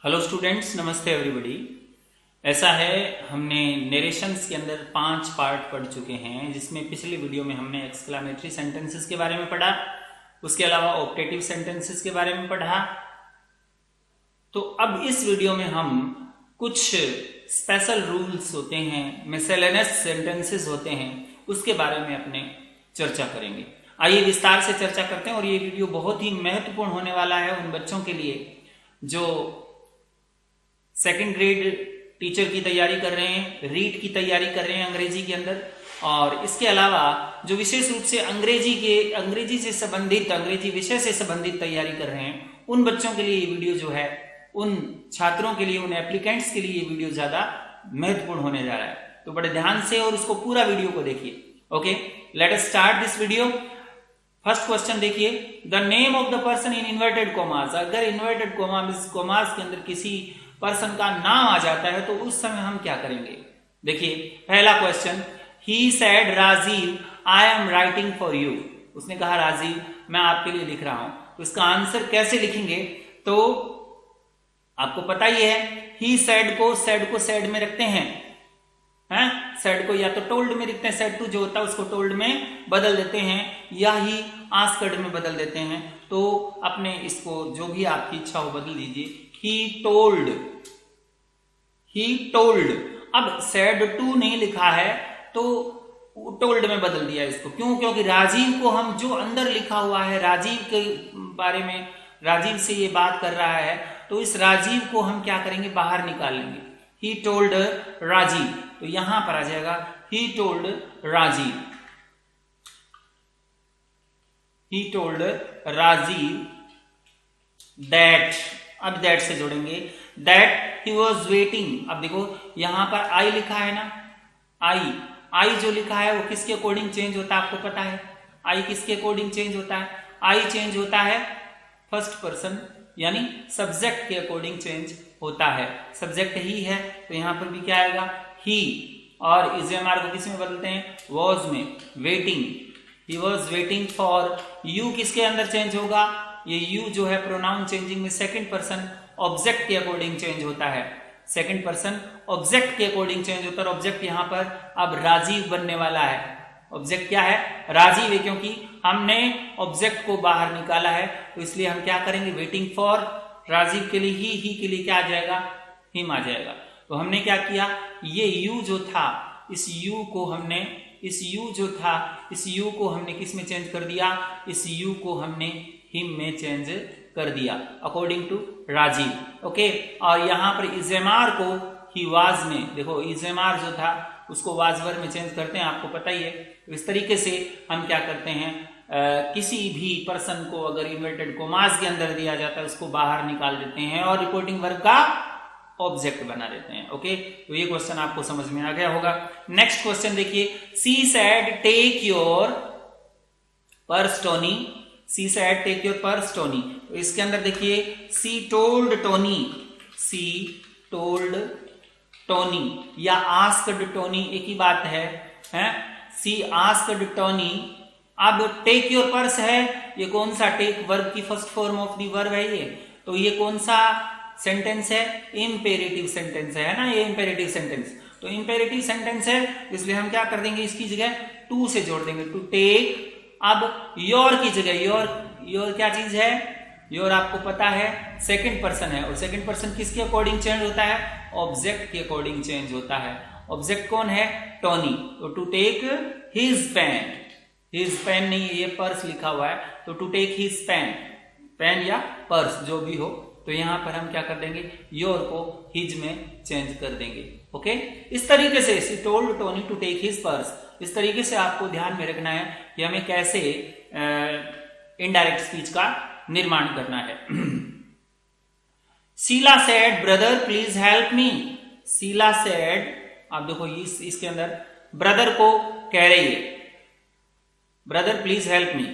Hello students, नमस्ते everybody. ऐसा है, हमने नरेशंस के अंदर 5 पार्ट पढ़ चुके हैं, जिसमें पिछली वीडियो में हमने एक्सक्लेमेटरी सेंटेंसेस के बारे में पढ़ा, उसके अलावा ऑप्टेटिव सेंटेंसेस के बारे में पढ़ा। तो अब इस वीडियो में हम कुछ स्पेशल रूल्स होते हैं, मिसलेनियस सेंटेंसेस होते हैं, उसके बारे में अपने चर्चा करेंगे। आइए विस्तार से चर्चा करते हैं। और ये वीडियो बहुत ही महत्वपूर्ण होने वाला है उन बच्चों के लिए जो सेकंड ग्रेड टीचर की तैयारी कर रहे हैं, रीट की तैयारी कर रहे हैं अंग्रेजी के अंदर, और इसके अलावा जो विशेष रूप से अंग्रेजी से संबंधित, अंग्रेजी विषय से संबंधित तैयारी कर रहे हैं, उन बच्चों के लिए ये वीडियो जो है, उन छात्रों के लिए, उन एप्लीकेंट्स के लिए ये वीडियो ज्यादा महत्वपूर्ण होने जा रहा है। तो बड़े ध्यान से और उसको पूरा वीडियो को देखिए। Okay, let us start this video. First question देखिए, the name of the person in inverted commas. अगर इन्वर्टेड कोमास के अंदर किसी पर्सन का नाम आ जाता है तो उस समय हम क्या करेंगे? देखिए पहला question, he said Rajiv I am writing for you. उसने कहा राजीव मैं आपके लिए लिख रहा हूं। तो इसका आंसर कैसे लिखेंगे? तो आपको पता ही है, ही सेड को सेड में रखते हैं, सेड को या तो टोल्ड में लिखते हैं, सेड टू जो होता है उसको टोल्ड में बदल देते हैं, या ही आस्क्ड में बदल देते हैं। तो अपने इसको जो भी आपकी इच्छा हो बदल दीजिए। He told. अब सेड टू नहीं लिखा है तो टोल्ड में बदल दिया इसको। क्यों? क्योंकि राजीव को हम जो अंदर लिखा हुआ है, राजीव के बारे में, राजीव से ये बात कर रहा है, तो इस राजीव को हम क्या करेंगे? बाहर निकाल लेंगे। ही टोल्ड राजीव, तो यहां पर आ जाएगा he told Rajiv. He told Rajiv that, अब दैट से जोड़ेंगे, दैट ही वॉज वेटिंग। अब देखो यहां पर आई लिखा है ना, आई जो लिखा है वो किसके अकॉर्डिंग चेंज होता है? आपको पता है आई किसके अकॉर्डिंग चेंज होता है? आई चेंज होता है फर्स्ट पर्सन यानी सब्जेक्ट के अकॉर्डिंग चेंज होता है। सब्जेक्ट ही है तो यहां पर भी क्या आएगा? ही। और इजेमार को किस में बदलते हैं? वॉज में, waiting. He was waiting for you किसके अंदर चेंज होगा? ये यू जो है प्रोनाउन चेंजिंग में सेकंड पर्सन ऑब्जेक्ट के अकॉर्डिंग चेंज होता है। सेकंड पर्सन ऑब्जेक्ट के अकॉर्डिंग चेंज होता है। ऑब्जेक्ट यहां पर अब राजीव बनने वाला है। ऑब्जेक्ट क्या है? राजीव है, क्योंकि हमने ऑब्जेक्ट को बाहर निकाला है, तो इसलिए हम क्या करेंगे? वेटिंग फॉर राजीव के लिए ही के लिए क्या आ जाएगा? हिम आ जाएगा। तो हमने क्या किया? ये यू जो था, इस यू को हमने किस में चेंज कर दिया? इस यू को हमने हिम में चेंज कर दिया अकॉर्डिंग टू राजीव। ओके, और यहां पर इजेमार को ही वाज में, देखो इजेमार जो था उसको वाजवर में चेंज करते हैं, आपको पता ही है। तो इस तरीके से हम क्या करते हैं, किसी भी पर्सन को अगर इन्वर्टेड कोमास के अंदर दिया जाता है उसको बाहर निकाल देते हैं और रिपोर्टिंग वर्ब का ऑब्जेक्ट बना देते हैं। ओके, तो ये क्वेश्चन आपको समझ में आ गया होगा। नेक्स्ट क्वेश्चन देखिए, she said take your purse Tony. She said take your purse Tony. तो इसके अंदर देखिए, सी टोल्ड टोनी या आस्क्ड टोनी एक ही बात है, सी आस्क्ड टोनी। अब टेक योर पर्स है, ये कौन सा? टेक वर्ब की first form of the verb है ये। तो ये कौन सा सेंटेंस है? इंपेरेटिव सेंटेंस है ना, ये इंपेरेटिव सेंटेंस। तो इंपेरेटिव सेंटेंस है, इसलिए हम क्या कर देंगे? इसकी जगह टू से जोड़ देंगे, टू टेक। अब योर की जगह, योर क्या चीज है? योर आपको पता है सेकंड पर्सन है, और सेकंड पर्सन किसके अकॉर्डिंग चेंज होता है? ऑब्जेक्ट के अकॉर्डिंग चेंज होता है। ऑब्जेक्ट कौन है? टोनी। तो टू टेक हिज पेन नहीं, ये पर्स लिखा हुआ है, तो टू टेक हिज पेन या पर्स जो भी हो, तो यहां पर हम क्या कर देंगे? योर को हिज में चेंज कर देंगे। ओके, इस तरीके से she told Tony to take his purse. इस तरीके से आपको ध्यान में रखना है कि हमें कैसे इनडायरेक्ट स्पीच का निर्माण करना है। Sheela said brother please help me. Sheela said, आप देखो इसके अंदर ब्रदर को कह रही है, ब्रदर प्लीज हेल्प मी।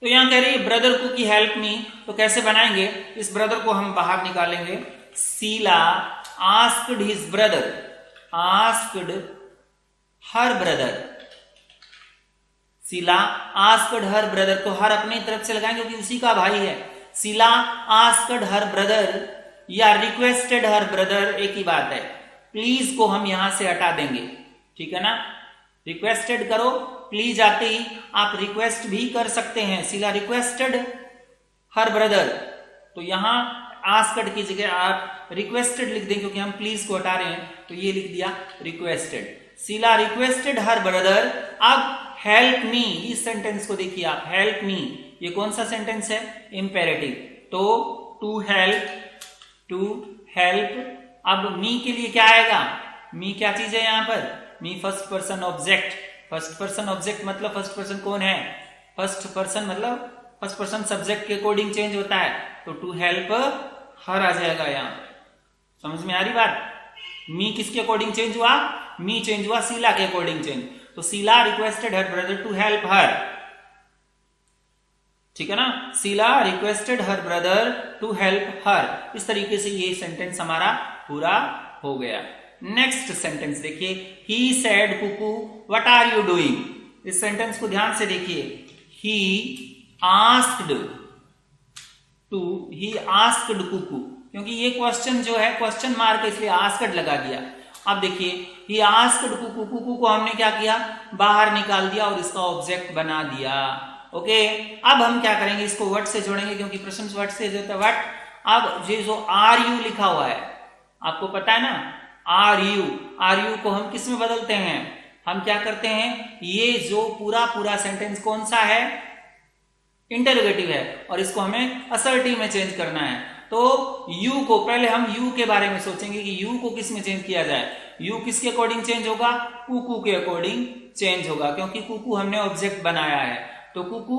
तो यहां कह रही है ब्रदर को की हेल्प मी, तो कैसे बनाएंगे? इस ब्रदर को हम बाहर निकालेंगे। Sheela asked his brother, asked her brother. Sheela asked her brother, तो हर अपनी तरफ से लगाएंगे क्योंकि उसी का भाई है। शीला आस्क्ड हर ब्रदर या रिक्वेस्टेड हर ब्रदर एक ही बात है। प्लीज को हम यहां से हटा देंगे, ठीक है ना। रिक्वेस्टेड करो, प्लीज आते ही आप रिक्वेस्ट भी कर सकते हैं। शीला रिक्वेस्टेड हर ब्रदर, तो यहां आस्क्ड की जगह आप रिक्वेस्टेड लिख दें, क्योंकि हम प्लीज को हटा रहे हैं, तो ये लिख दिया requested. Sheela requested her brother. अब हेल्प मी, इस सेंटेंस को देखिए आप, हेल्प मी, ये कौन सा सेंटेंस है, इंपेरेटिव, तो टू हेल्प। अब मी के लिए क्या आएगा, मी क्या चीज है यहां पर, me first person object. First person object मतलब फर्स्ट पर्सन कौन है, फर्स्ट पर्सन मतलब फर्स्ट पर्सन सब्जेक्ट के अकॉर्डिंग चेंज होता है, तो टू हेल्प हर आ जाएगा यहां। समझ में आ रही बात। मी किसके अकॉर्डिंग चेंज हुआ, मी चेंज हुआ शीला के अकॉर्डिंग चेंज, तो Sheela requested her brother to help her, ठीक है ना। Sheela requested her brother to help her. इस तरीके से ये सेंटेंस हमारा पूरा हो गया। नेक्स्ट सेंटेंस देखिए, he said Kuku what are you doing. इस सेंटेंस को ध्यान से देखिए, ही आस्क्ड कुकू, क्योंकि ये क्वेश्चन जो है क्वेश्चन मार्क इसलिए आस्क्ड लगा दिया। अब देखिए, ही आस्क्ड कुकू, कुकू को हमने क्या किया, बाहर निकाल दिया और इसका ऑब्जेक्ट बना दिया। ओके, अब हम क्या करेंगे, इसको व्हाट से जोड़ेंगे, क्योंकि प्रश्न व्हाट से होता है व्हाट। अब ये जो आर यू लिखा हुआ है, आपको पता है ना, आर यू को हम किस में बदलते हैं, हम क्या करते हैं, ये जो पूरा सेंटेंस कौन सा है, इंटरोगेटिव है, और इसको हमें असर्टिव में चेंज करना है। तो यू को पहले हम यू के बारे में सोचेंगे कि यू को किस में चेंज किया जाए। यू किसके अकॉर्डिंग चेंज होगा, कुकू के अकॉर्डिंग चेंज होगा, क्योंकि कुकू हमने ऑब्जेक्ट बनाया है, तो कुकू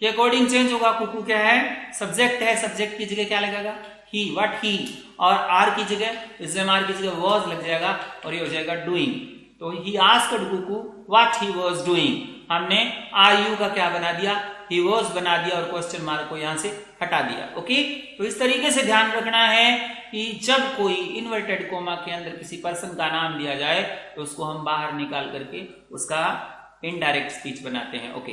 के अकॉर्डिंग चेंज होगा। कुकू क्या है, सब्जेक्ट है, सब्जेक्ट की जगह क्या लगेगा, ही, व्हाट ही, और आर की जगह, इसमें आर की जगह वॉज लग जाएगा और ये हो जाएगा डूइंग। तो he asked Kuku what he was doing, हमने आर यू का क्या बना दिया, ही वाज बना दिया और क्वेश्चन मार्क को यहां से हटा दिया। ओके, तो इस तरीके से ध्यान रखना है कि जब कोई इन्वर्टेड कोमा के अंदर किसी पर्सन का नाम दिया जाए तो उसको हम बाहर निकाल करके उसका इनडायरेक्ट स्पीच बनाते हैं। ओके,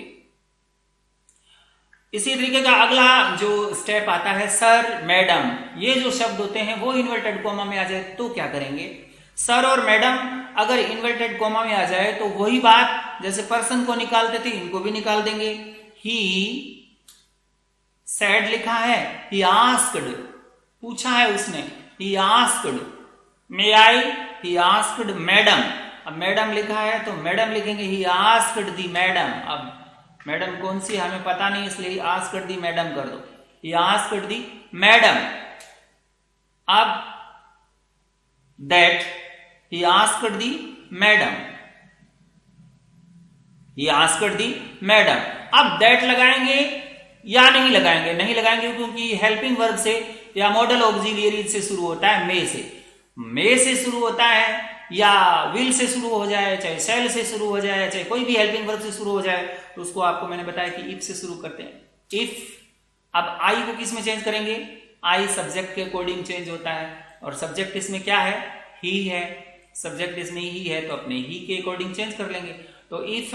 इसी तरीके का अगला जो स्टेप आता है, सर मैडम, ये जो शब्द होते हैं वो इन्वर्टेड कोमा में आ जाए तो क्या करेंगे, सर और मैडम अगर इन्वर्टेड कोमा में आ जाए तो वही बात जैसे पर्सन को निकालते थे इनको भी निकाल देंगे। ही सेड लिखा है, ही आस्क्ड, पूछा है उसने, he asked, may I, he asked madam. अब मैडम लिखा है तो मैडम लिखेंगे, ही आस्क्ड दी मैडम। अब मैडम कौन सी हमें पता नहीं, इसलिए आस्क्ड दी मैडम कर दो, ही आस्क्ड दी मैडम। अब that, he asked the madam, he asked the madam. अब दैट लगाएंगे या नहीं लगाएंगे, नहीं लगाएंगे क्योंकि हेल्पिंग वर्ब से या मॉडल ऑक्सिलियरी से शुरू होता है, मे से शुरू होता है, या विल से शुरू हो जाए, चाहे सेल से शुरू हो जाए, चाहे कोई भी हेल्पिंग वर्ब से शुरू हो जाए, तो उसको आपको मैंने बताया कि इफ से शुरू करते हैं, इफ। अब आई को किस में चेंज करेंगे, आई सब्जेक्ट के अकॉर्डिंग चेंज होता है, और सब्जेक्ट इसमें क्या है, ही है, सब्जेक्ट इसमें ही है तो अपने ही के अकॉर्डिंग चेंज कर लेंगे। तो इफ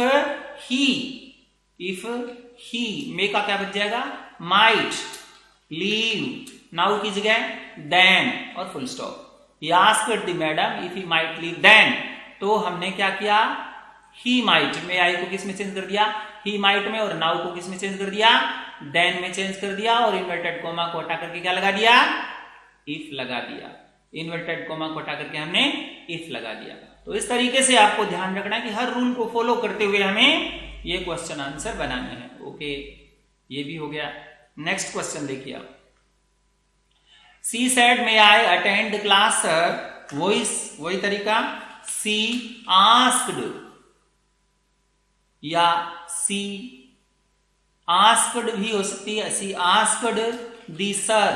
ही, मे का क्या बच जाएगा, माइट, लीव, नाउ की जगह देन और full stop. He asked the madam if he might leave then, तो हमने क्या किया, he might में आई को किस में चेंज कर दिया, he might में, और now को किस में चेंज कर दिया, then में चेंज कर दिया, और इन्वर्टेड कोमा को हटा करके क्या लगा दिया, if लगा दिया। इन्वर्टेड कोमा को हटा करके हमने if लगा दिया। तो इस तरीके से आपको ध्यान रखना है कि हर रूल को फॉलो करते हुए हमें ये क्वेश्चन आंसर बनाने हैं। ओके, ये भी हो गया। नेक्स्ट क्वेश्चन देखिए आप, She said, may I attend class sir? वही तरीका, she asked, या she asked भी हो सकती है, she asked the sir।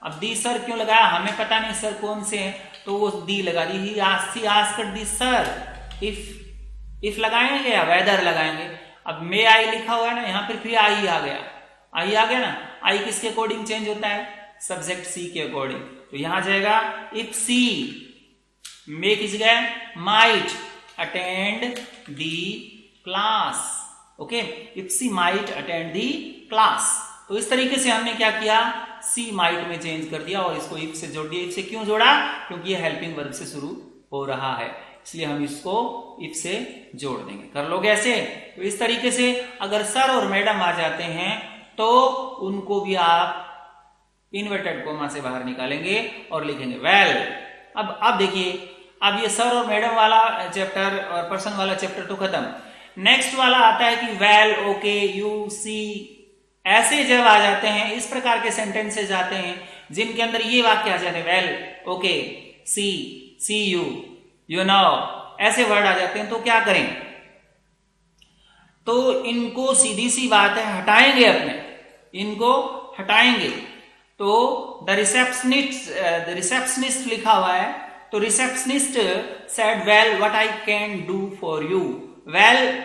अब the sir क्यों लगाया, हमें पता नहीं सर कौन से हैं, तो वो दी लगा दी, she asked the sir। if लगाएंगे या whether लगाएंगे। अब may I लिखा हुआ है ना, यहां पर फिर आई आ गया ना, आई किसके अकॉर्डिंग चेंज होता है, सब्जेक्ट सी के अकॉर्डिंग, तो यहां जाएगा इफ सी, मे की जगह might attend the class. Okay, if she might attend the class, तो इस तरीके से हमने क्या किया, सी माइट में चेंज कर दिया और इसको इफ से जोड़ दिया। इफ से क्यों जोड़ा, क्योंकि ये हेल्पिंग वर्ब से शुरू हो रहा है, इसलिए हम इसको इफ से जोड़ देंगे। कर लोगे ऐसे? तो इस तरीके से अगर सर और मैडम आ जाते हैं तो उनको भी आप इन्वर्टेड कोमा से बाहर निकालेंगे और लिखेंगे वेल। अब देखिए, अब ये सर और मैडम वाला चैप्टर और पर्सन वाला चैप्टर तो खत्म। नेक्स्ट वाला आता है कि वेल, ओके, यू, सी, ऐसे जब आ जाते हैं, इस प्रकार के सेंटेंसेस आते हैं जिनके अंदर ये वाक्य आ जाते हैं, well, okay, see you, you know, ऐसे वर्ड आ जाते हैं, तो क्या करें? तो इनको सीधी सी बात है, हटाएंगे अपने, इनको हटाएंगे। तो द रिसेप्शनिस्ट लिखा हुआ है, तो receptionist said well what I can do for you. Well,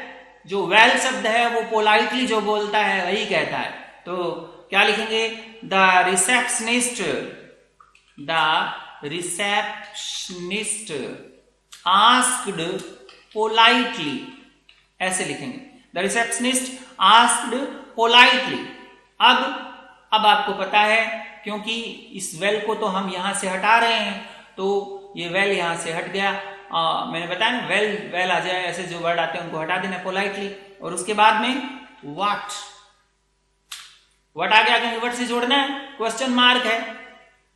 जो वेल शब्द है वो पोलाइटली जो बोलता है वही कहता है, तो क्या लिखेंगे? द रिसेप्शनिस्ट आस्क्ड पोलाइटली, ऐसे लिखेंगे, द रिसेप्शनिस्ट आस्क्ड पोलाइटली। अब आपको पता है, क्योंकि इस वेल को तो हम यहां से हटा रहे हैं, तो ये वेल यहां से हट गया। मैंने बताया ना, वेल आ जाए, ऐसे जो वर्ड आते हैं उनको हटा देना पोलाइटली। और उसके बाद में व्हाट आ गया, क्योंकि वर्ड से जोड़ना है, क्वेश्चन मार्क है।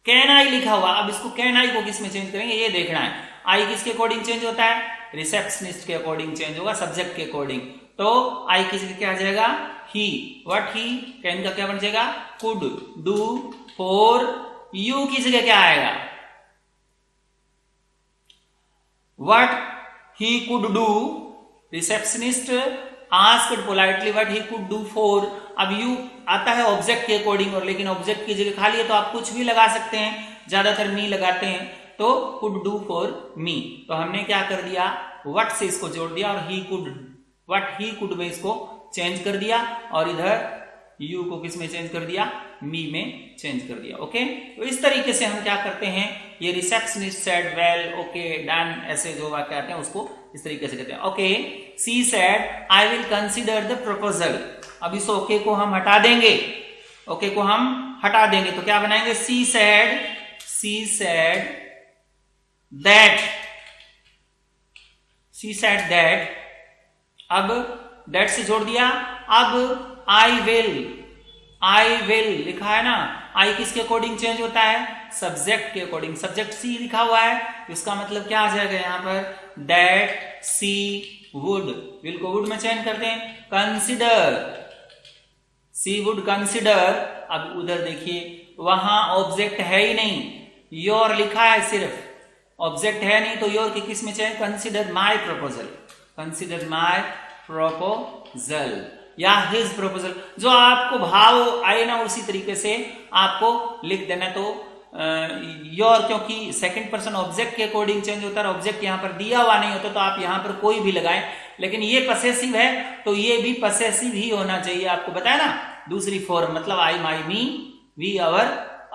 कैन आई लिखा हुआ, अब इसको कैन आई को किस में चेंज करेंगे ये देखना है। आई किसके अकॉर्डिंग चेंज होता है? रिसेप्शनिस्ट के अकॉर्डिंग चेंज होगा, सब्जेक्ट के अकॉर्डिंग। तो आई किसके क्या आ जाएगा? ही। व्हाट ही, कैन का क्या बन जाएगा? कुड डू फॉर यू की जगह क्या आएगा? What he could do, receptionist asked politely what he could do for. अब यू आता है ऑब्जेक्ट के अकॉर्डिंग, और लेकिन ऑब्जेक्ट की जगह खाली है तो आप कुछ भी लगा सकते हैं, ज्यादातर मी लगाते हैं, तो कुड डू फॉर मी। तो हमने क्या कर दिया, व्हाट से इसको जोड़ दिया और he could, what he could में इसको चेंज कर दिया, और इधर यू को किस में चेंज कर दिया? मी में चेंज कर दिया। ओके, तो इस तरीके से हम क्या करते हैं, ये receptionist said well, okay, done, ऐसे जो वाक्य आते हैं उसको इस तरीके से कहते हैं। Okay, she said I will consider the proposal. अब इस ओके को हम हटा देंगे, ओके को हम हटा देंगे, तो क्या बनाएंगे? सी सेड दैट, अब दैट से जोड़ दिया। अब आई विल लिखा है ना, आई किसके अकॉर्डिंग चेंज होता है? सब्जेक्ट के अकॉर्डिंग। सब्जेक्ट सी लिखा हुआ है, इसका मतलब क्या आ जाएगा यहां पर? दैट सी वुड, विल को वुड में चेंज करते हैं। Consider, she would consider. अब उधर देखिए, वहां ऑब्जेक्ट है ही नहीं, योर लिखा है, सिर्फ ऑब्जेक्ट है नहीं, तो योर की किस में चेंज? कंसिडर माई प्रपोजल या हिज प्रपोजल। जो आपको भाव आए ना उसी तरीके से आपको लिख देना। तो योर, क्योंकि सेकंड पर्सन ऑब्जेक्ट के अकॉर्डिंग चेंज होता है, ऑब्जेक्ट यहां पर दिया हुआ नहीं होता, तो आप यहां पर कोई भी लगाएं। लेकिन ये पसेसिव है तो ये भी पसेसिव ही होना चाहिए, आपको बताया ना, दूसरी फॉर्म, मतलब आई माई मी, वी अवर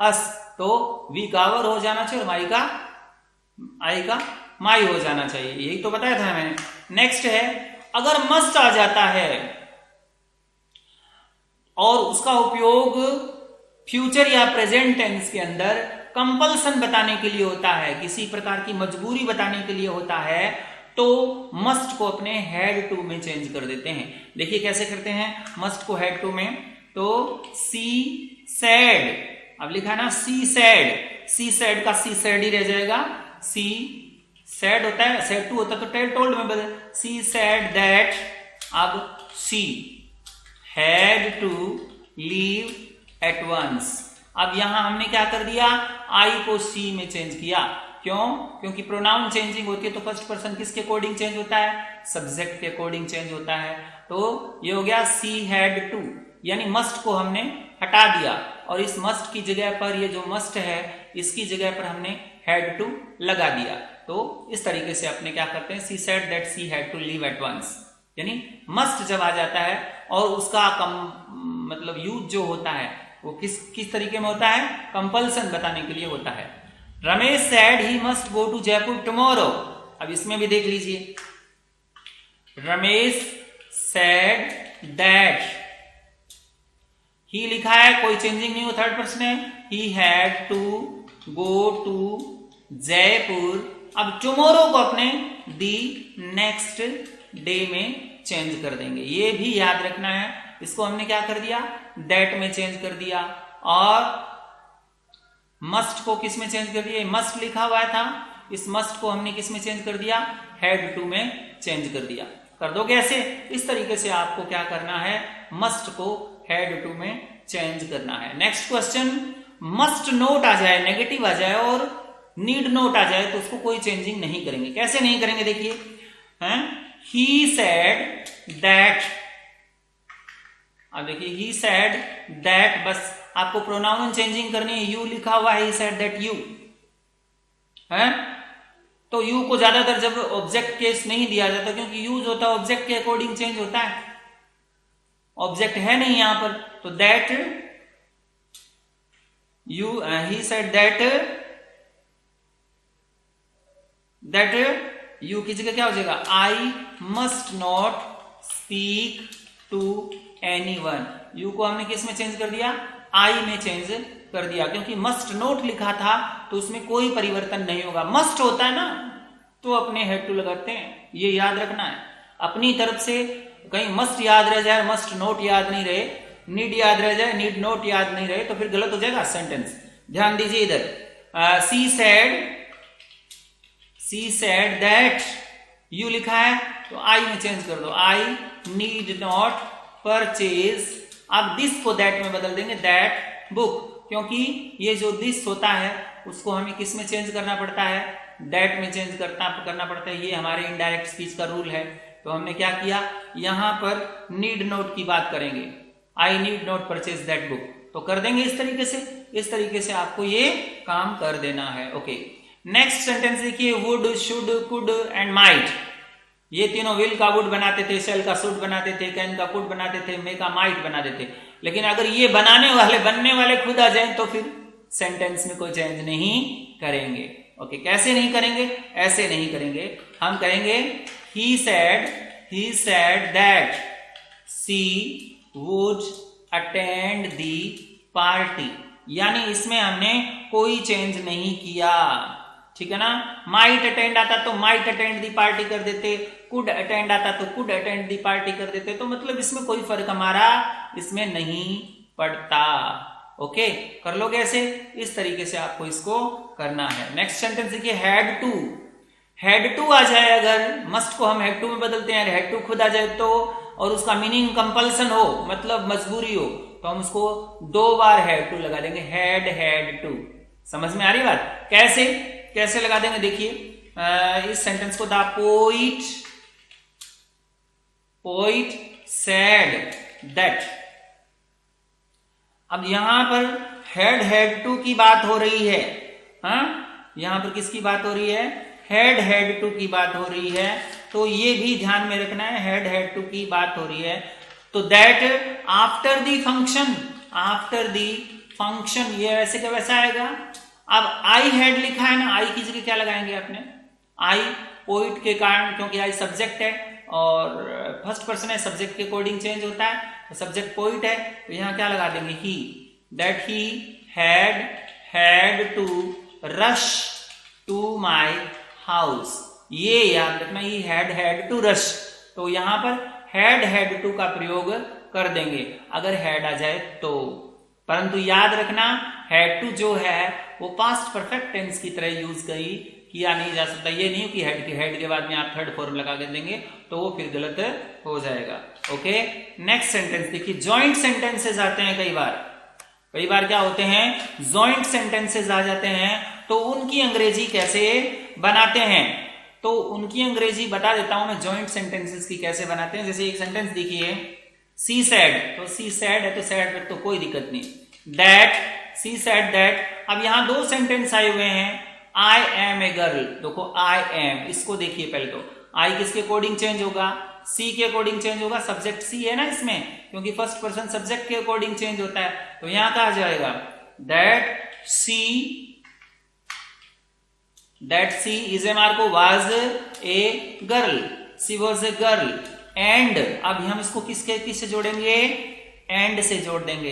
अस, तो वी का अवर हो जाना चाहिए और आई का माई हो जाना चाहिए, यही तो बताया था मैंने। नेक्स्ट है, अगर मस्ट आ जाता है और उसका उपयोग फ्यूचर या प्रेजेंट टेंस के अंदर कंपल्सन बताने के लिए होता है, किसी प्रकार की मजबूरी बताने के लिए होता है, तो मस्ट को अपने हैड टू में चेंज कर देते हैं। देखिए कैसे करते हैं मस्ट को हैड टू में, तो सी सेड, अब लिखा ना सी सेड का सी सेड ही रह जाएगा। सी सेड होता है, सेड टू होता है तो टेल टोल्ड में बदल, सी सेड दैट, अब she had to leave at once. अब यहां हमने क्या कर दिया, आई को सी में चेंज किया। क्यों? क्योंकि प्रोनाउन चेंजिंग होती है तो फर्स्ट पर्सन किसके अकॉर्डिंग चेंज होता है? सब्जेक्ट के अकॉर्डिंग चेंज होता है। तो ये हो गया सी हैड टू, यानी मस्ट को हमने हटा दिया और इस मस्ट की जगह पर, ये जो मस्ट है इसकी जगह पर हमने हैड टू लगा दिया। तो इस तरीके से अपने क्या करते हैं, she said that she had to leave at once, यानी मस्ट जब आ जाता है और उसका मतलब यूज जो होता है वो किस तरीके में होता है? कंपल्सन बताने के लिए होता है। Ramesh said he must go to Jaipur tomorrow. अब इसमें भी देख लीजिए, रमेश सेड दैट ही लिखा है, कोई चेंजिंग नहीं हो, थर्ड पर्सन है। He had to go to Jaipur. अब टुमारो को अपने दी नेक्स्ट डे में चेंज कर देंगे, ये भी याद रखना है। इसको हमने क्या कर दिया, दैट में चेंज कर दिया। और मस्ट को किस में चेंज कर दिया, मस्ट लिखा हुआ था, इस मस्ट को हमने किस में चेंज कर दिया, हैड टू में चेंज कर दिया। कर दोगे ऐसे, इस तरीके से आपको क्या करना है, मस्ट को हैड टू में चेंज करना है। नेक्स्ट क्वेश्चन, मस्ट नोट आ जाए, नेगेटिव आ जाए और नीड नोट आ जाए तो उसको कोई चेंजिंग नहीं करेंगे। कैसे नहीं करेंगे, देखिए, ही सेड दैट। अब देखिए, ही सेड दैट, बस आपको प्रोनाउन चेंजिंग करनी है। यू लिखा हुआ है, ही सेड दैट यू है, तो यू को ज्यादातर जब ऑब्जेक्ट केस नहीं दिया जाता, क्योंकि यूज होता है ऑब्जेक्ट के अकॉर्डिंग चेंज होता है, ऑब्जेक्ट है नहीं यहां पर, तो that you, he said that you की जगह क्या हो जाएगा, I must not speak to anyone. You को हमने किस में चेंज कर दिया, आई में चेंज कर दिया, क्योंकि मस्ट नोट लिखा था तो उसमें कोई परिवर्तन नहीं होगा। मस्ट होता है ना तो अपने हेड टू लगाते हैं, ये याद रखना है। अपनी तरफ से कहीं मस्ट याद रह जाए, मस्ट नोट याद नहीं रहे, नीड याद रह जाए, नीड नोट याद नहीं रहे, तो फिर गलत हो जाएगा सेंटेंस। ध्यान दीजिए इधर, सी सेड दैट, यू लिखा है तो आई में चेंज कर दो, आई नीड नॉट परचेज। अब दिस को दैट में बदल देंगे, दैट बुक, क्योंकि ये जो दिस होता है उसको हमें किस में चेंज करना पड़ता है, दैट में चेंज करना पड़ता है। ये हमारे इनडायरेक्ट स्पीच का रूल है। तो हमने क्या किया, यहां पर नीड नोट की बात करेंगे, I need not purchase that book, तो कर देंगे इस तरीके से आपको ये काम कर देना है। ओके, नेक्स्ट सेंटेंस देखिए, would, should, could and might. ये तीनों विल का वुड बनाते थे, शेल का शुड बनाते थे, कैन का कुड बनाते थे, मे का माइट बनाते थे। लेकिन अगर ये बनने वाले खुद आ जाए तो फिर सेंटेंस में कोई चेंज नहीं करेंगे। ओके, कैसे नहीं करेंगे, ऐसे नहीं करेंगे, हम कहेंगे he said that she would attend the party, यानी इसमें हमने कोई चेंज नहीं किया, ठीक है ना। माइट अटेंड आता तो माइट अटेंड दी पार्टी कर देते, कुड अटेंड आता तो कुड अटेंड दी पार्टी कर देते, तो मतलब इसमें कोई फर्क हमारा इसमें नहीं पड़ता। ओके, कर लोगे ऐसे, इस तरीके से आपको इसको करना है। नेक्स्ट सेंटेंस देखिए, हैड टू आ जाए, अगर मस्ट को हम हैड टू में बदलते हैं, हैड टू खुद आ जाए तो, और उसका मीनिंग कंपल्सन हो, मतलब मजबूरी हो, तो हम उसको 2 बार हैड टू लगा देंगे, हैड टू। समझ में आ रही बात, कैसे लगा देंगे, देखिए इस सेंटेंस को, द पोइट सेड दैट। अब यहां पर हैड टू की बात हो रही है, यहां पर किसकी बात हो रही है, हैड टू की बात हो रही है, तो ये भी ध्यान में रखना है, हैड टू की बात हो रही है, तो दैट आफ्टर दी फंक्शन, ये वैसे का वैसा आएगा। अब आई हैड लिखा है ना, आई की जगह क्या लगाएंगे आपने, आई पोइट के कारण, क्योंकि आई सब्जेक्ट है और फर्स्ट पर्सन है, सब्जेक्ट के अकॉर्डिंग चेंज होता है, तो सब्जेक्ट पोइट है, तो यहां क्या लगा देंगे, he, that he had to rush to my house. ये याद रखना, ही हैड टू रश, तो यहां पर हैड टू का प्रयोग कर देंगे अगर हैड आ जाए तो। परंतु याद रखना, हैड टू जो है वो पास्ट परफेक्ट टेंस की तरह यूज किया नहीं जा सकता। ये नहीं कि हेड के बाद में आप थर्ड फॉर्म लगा के देंगे तो वो फिर गलत हो जाएगा। ओके, नेक्स्ट सेंटेंस देखिए, जॉइंट सेंटेंसेस आते हैं कई बार क्या होते हैं, जॉइंट सेंटेंसेस आ जाते हैं, तो उनकी अंग्रेजी कैसे बनाते हैं, तो उनकी अंग्रेजी बता देता हूं मैं, जॉइंट सेंटेंसेस की कैसे बनाते हैं। जैसे एक सेंटेंस देखिए, सी सैड, तो सी सैड है तो सैड पर तो कोई दिक्कत नहीं, दैट, सी सैड दैट। अब यहां 2 सेंटेंस आए हुए हैं, आई एम ए गर्ल, देखो आई एम, इसको देखिए पहले, तो आई किसके अकॉर्डिंग चेंज होगा, सी के अकॉर्डिंग चेंज होगा, सब्जेक्ट सी है ना इसमें, क्योंकि फर्स्ट पर्सन सब्जेक्ट के अकॉर्डिंग चेंज होता है, तो यहां कहा जाएगा that she is a Marco was a girl, she was a girl, and अब हम इसको किससे जोड़ेंगे, एंड से जोड़ देंगे,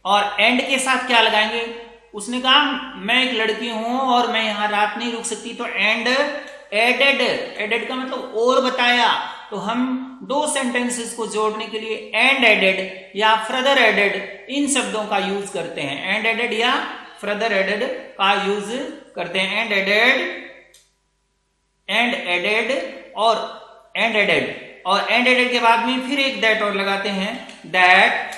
और एंड के साथ क्या लगाएंगे? उसने कहा मैं एक लड़की हूं और मैं यहां रात नहीं रुक सकती, तो एंड एडेड, एडेड का मतलब और बताया। तो हम दो सेंटेंसेस को जोड़ने के लिए एंड एडेड या फर्दर एडेड इन शब्दों का यूज करते हैं। एंड एडेड या फर्दर एडेड का यूज करते हैं। एंड एडेड और एंड एडेड के बाद में फिर एक दैट और लगाते हैं। दैट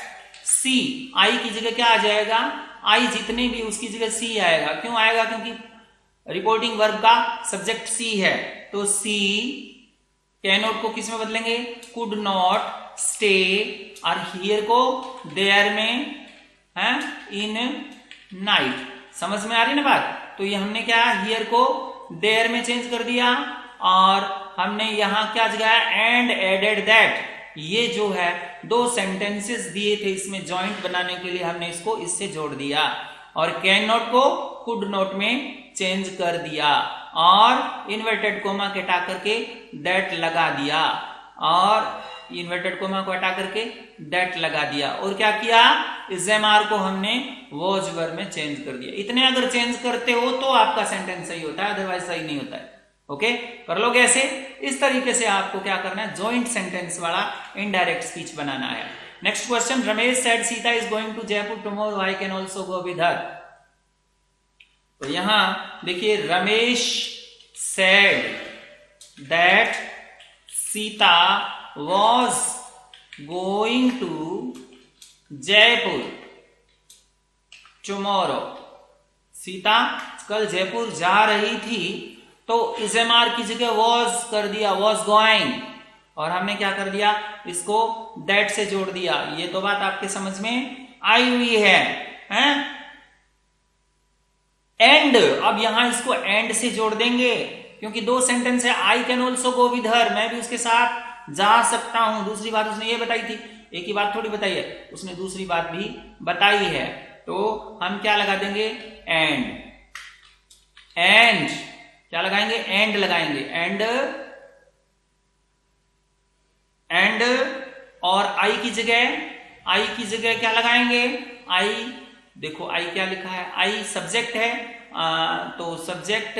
सी, आई की जगह क्या आ जाएगा? आई जितने भी उसकी जगह सी आएगा। क्यों आएगा? क्योंकि रिपोर्टिंग वर्ब का सब्जेक्ट सी है। तो सी कैन नॉट को किस में बदलेंगे? कुड नॉट स्टे, और हियर को देयर में है इन नाइट। समझ में आ रही ना बात? तो ये हमने क्या हियर को देयर में चेंज कर दिया, और हमने यहां क्या जगह एंड एडेड दैट। ये जो है दो सेंटेंसेस दिए थे, इसमें जॉइंट बनाने के लिए हमने इसको इससे जोड़ दिया, और कैन नॉट को कुड नॉट में चेंज कर दिया, और इन्वर्टेड कोमा के हटा करके दैट लगा दिया, और इन्वर्टेड कोमा को हटा करके दैट लगा दिया। और क्या किया? इस एमआर को हमने वॉज वर्ब में चेंज कर दिया। इतने अगर चेंज करते हो तो आपका सेंटेंस सही होता है, अदरवाइज सही नहीं होता है। ओके, कर लोगे ऐसे? इस तरीके से आपको क्या करना है? जॉइंट सेंटेंस वाला इनडायरेक्ट स्पीच बनाना है। Next question, Ramesh said Sita is going to Jaipur tomorrow, I can also go with her. तो यहां देखिए, Ramesh said that Sita was going to Jaipur tomorrow. Sita कल जयपुर जा रही थी, तो इस एमआर की जगह वॉज कर दिया, वॉज गोइंग, और हमने क्या कर दिया? इसको दैट से जोड़ दिया। ये तो बात आपके समझ में आई हुई है, हैं? एंड, अब यहां इसको एंड से जोड़ देंगे, क्योंकि दो सेंटेंस है। आई कैन ऑल्सो गो विद हर, मैं भी उसके साथ जा सकता हूं। दूसरी बात उसने ये बताई थी, एक ही बात थोड़ी बताई है, उसने दूसरी बात भी बताई है। तो हम क्या लगा देंगे? एंड क्या लगाएंगे? एंड लगाएंगे। एंड और आई की जगह क्या लगाएंगे? आई, देखो आई क्या लिखा है? आई सब्जेक्ट है, तो सब्जेक्ट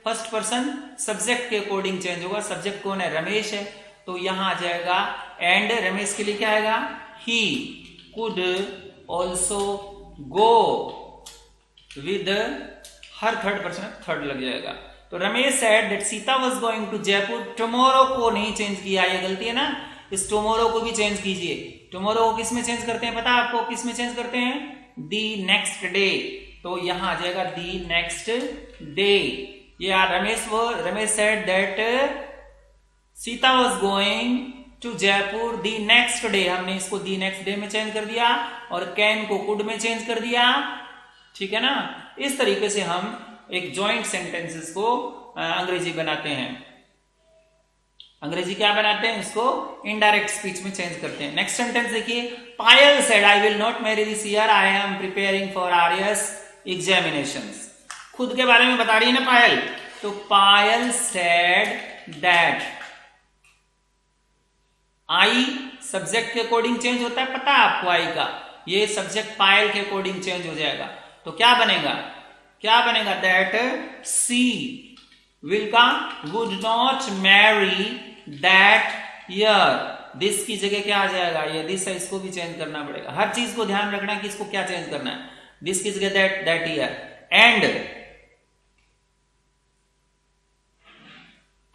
फर्स्ट पर्सन सब्जेक्ट के अकॉर्डिंग चेंज होगा। सब्जेक्ट कौन है? रमेश है। तो यहां आ जाएगा एंड, रमेश के लिए क्या आएगा? He could also go with her, third person third लग जाएगा। तो Ramesh said that Sita was going to Jaipur tomorrow को नहीं चेंज किया, ये गलती है ना। इस टुमारो को भी चेंज कीजिए। टुमारो को किस में चेंज करते हैं पता है आपको? किस में चेंज करते हैं? The next day. तो यहां आ जाएगा दी नेक्स्ट डे। ये Ramesh said that Sita was going to Jaipur the next day. हमने इसको दी नेक्स्ट डे में चेंज कर दिया, और कैन को कुड में चेंज कर दिया। ठीक है ना? इस तरीके से हम एक जॉइंट सेंटेंसेस को अंग्रेजी बनाते हैं। अंग्रेजी क्या बनाते हैं? इसको इनडायरेक्ट स्पीच में चेंज करते हैं। नेक्स्ट सेंटेंस देखिए, Payal said I will not marry this year, I am preparing for RAS examinations. खुद के बारे में बता रही है ना पायल। तो पायल सेड दैट, आई सब्जेक्ट के अकॉर्डिंग चेंज होता है, पता है आपको आई का? ये सब्जेक्ट पायल के अकॉर्डिंग चेंज हो जाएगा। तो क्या बनेगा? दैट सी विल का would not marry that year. This की जगह क्या आ जाएगा? ये दिस है, इसको भी चेंज करना पड़ेगा। हर चीज को ध्यान रखना है कि इसको क्या चेंज करना है। दिस की जगह दैट ईयर। एंड,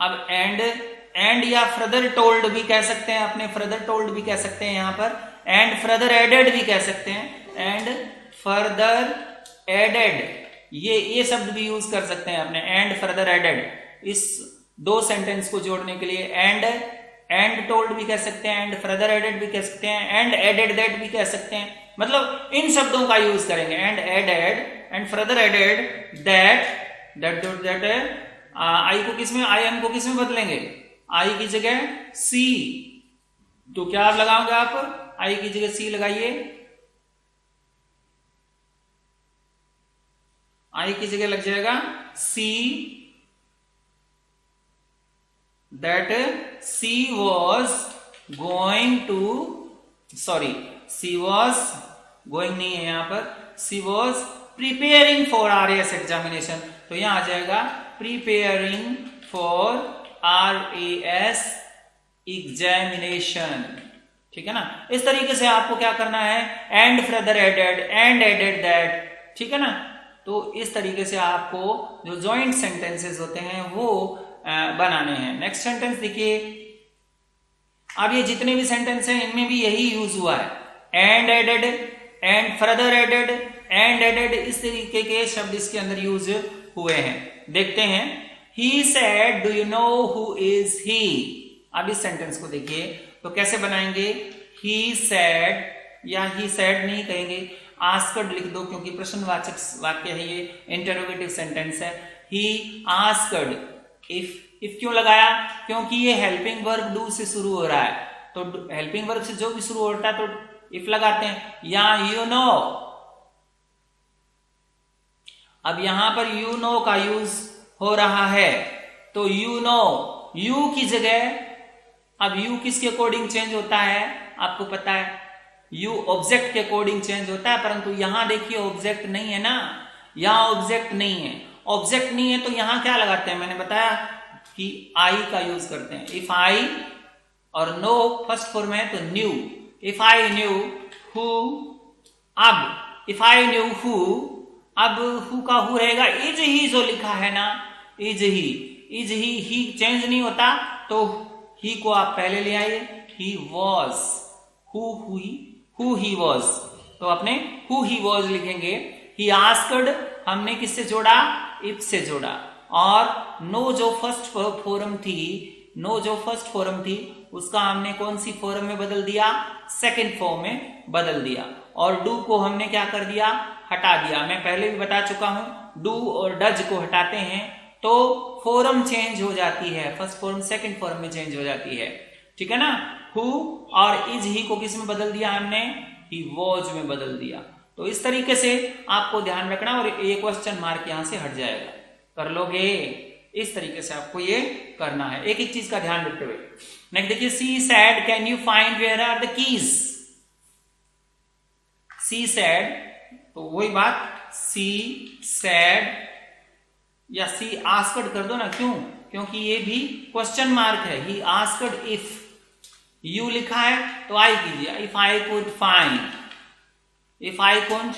अब एंड या फर्दर टोल्ड भी कह सकते हैं, अपने फर्दर टोल्ड भी कह सकते हैं यहां पर। एंड फर्दर एडेड भी कह सकते हैं। एंड फर्दर एडेड, ये शब्द भी यूज कर सकते हैं अपने। एंड फर्दर एडेड, इस दो सेंटेंस को जोड़ने के लिए एंड टोल्ड भी कह सकते हैं, एंड फर्दर एडेड भी कह सकते हैं, एंड एडेड दैट भी कह सकते हैं। मतलब इन शब्दों का यूज करेंगे। And added, and further added that. I को किसमें, आई एम को किसमें बदलेंगे? आई की जगह सी। तो क्या आप लगाओगे? आप आई की जगह सी लगाइए। आई की जगह लग जाएगा she, that she was going to, she was going नहीं है यहाँ पर, she was preparing for RAS examination, तो यहाँ आ जाएगा प्रिपेयरिंग फॉर RAS एग्जामिनेशन। ठीक है ना, इस तरीके से आपको क्या करना है, and further added, and added that, ठीक है ना। तो इस तरीके से आपको जो जॉइंट सेंटेंसेस होते हैं वो बनाने हैं। नेक्स्ट सेंटेंस देखिए, अब ये जितने भी सेंटेंस हैं इनमें भी यही यूज हुआ है, and added, and further added, and added, इस तरीके के शब्द इसके अंदर यूज हुए हैं। देखते हैं, he said do you know who is he. अब इस सेंटेंस को देखिए तो कैसे बनाएंगे, ही सेड या ही सेड नहीं कहेंगे, आस्क्ड लिख दो क्योंकि प्रश्नवाचक वाक्य है, ये इंटरोगेटिव सेंटेंस है। ही आस्क्ड, इफ क्यों लगाया, क्योंकि ये हेल्पिंग वर्ब डू से शुरू हो रहा है, तो हेल्पिंग वर्ब से जो भी शुरू होता है तो इफ लगाते हैं। या यू नो, अब यहां पर यू नो का यूज हो रहा है, तो यू नो, यू की जगह, अब यू किसके अकॉर्डिंग चेंज होता है आपको पता है, यू ऑब्जेक्ट के अकॉर्डिंग चेंज होता है, परंतु यहां देखिए ऑब्जेक्ट नहीं है ना, यहां ऑब्जेक्ट नहीं है, ऑब्जेक्ट नहीं है तो यहां क्या लगाते हैं, मैंने बताया कि आई का यूज करते हैं। इफ आई और नो फर्स्ट फॉर्म है तो new, if I knew who, अब इफ आई न्यू हु, अब हु का हु रहेगा, इज ही जो लिखा है ना, is he, is he change नहीं होता तो ही को आप पहले ले आइए, he was, who he was, तो अपने हु ही वॉज लिखेंगे। ही आस्क्ड हमने किससे जोड़ा, इफ से जोड़ा, और नो जो फर्स्ट फॉर्म थी, नो जो फर्स्ट फॉर्म थी उसका हमने कौन सी फॉर्म में बदल दिया, सेकंड फॉर्म में बदल दिया, और डू को हमने क्या कर दिया, हटा दिया। मैं पहले भी बता चुका हूं, डू और डज को हटाते हैं तो फॉर्म चेंज हो जाती है, फर्स्ट फॉर्म सेकंड फॉर्म में चेंज हो जाती है, ठीक है ना। हु और इज ही को किस में बदल दिया हमने, ही वॉज में बदल दिया। तो इस तरीके से आपको ध्यान रखना, और ये क्वेश्चन मार्क यहां से हट जाएगा, कर लोगे, इस तरीके से आपको ये करना है, एक एक चीज का ध्यान रखते हुए। नेक्स्ट देखिए, she said can you find where are the keys. She said, तो वही बात, सी सैड या सी आस्क्ड कर दो ना, क्यों, क्योंकि ये भी क्वेश्चन मार्क है। ही आस्क्ड इफ, यू लिखा है तो आई कीजिए, if I could find, if I could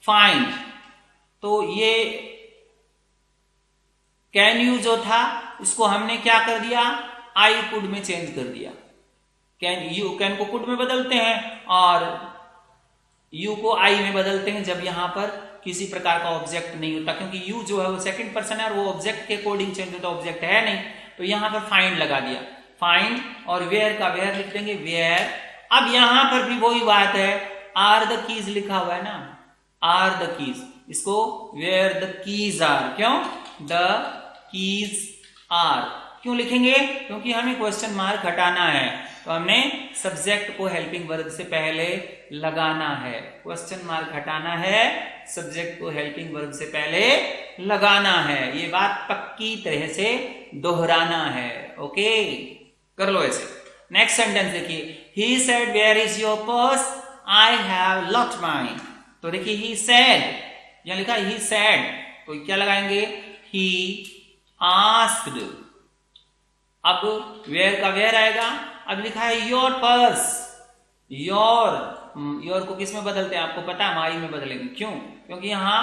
find, तो ये कैन यू जो था इसको हमने क्या कर दिया, आई कुड में चेंज कर दिया। कैन यू, कैन को कुड में बदलते हैं और यू को आई में बदलते हैं जब यहां पर किसी प्रकार का ऑब्जेक्ट नहीं होता, क्योंकि यू जो है वो सेकंड पर्सन है और वो ऑब्जेक्ट के अकॉर्डिंग चेंज होता, ऑब्जेक्ट है नहीं, तो यहां पर फाइंड लगा दिया, फाइंड, और वेयर का वेयर लिख देंगे, वेयर। अब यहां पर भी वही बात है, आर द कीज लिखा हुआ है ना, आर द कीज, इसको वेयर द कीज आर, क्यों, द कीज आर क्यों लिखेंगे, क्योंकि हमें क्वेश्चन मार्क हटाना है, तो हमने सब्जेक्ट को हेल्पिंग वर्ब से पहले लगाना है, क्वेश्चन मार्क हटाना है, सब्जेक्ट को हेल्पिंग वर्ब से पहले लगाना है, ये बात पक्की तरह से दोहराना है। ओके, कर लो ऐसे। नेक्स्ट सेंटेंस देखिए, he said where is your purse, I have lost mine. तो देखिए, ही सेड, यहां लिखा ही सेड, तो क्या लगाएंगे, ही आस्क्ड, अब वेयर का वेयर आएगा, अब लिखा है योर पर्स, योर को किस में बदलते हैं आपको पता है, माई में बदलेंगे, क्यों, क्योंकि यहां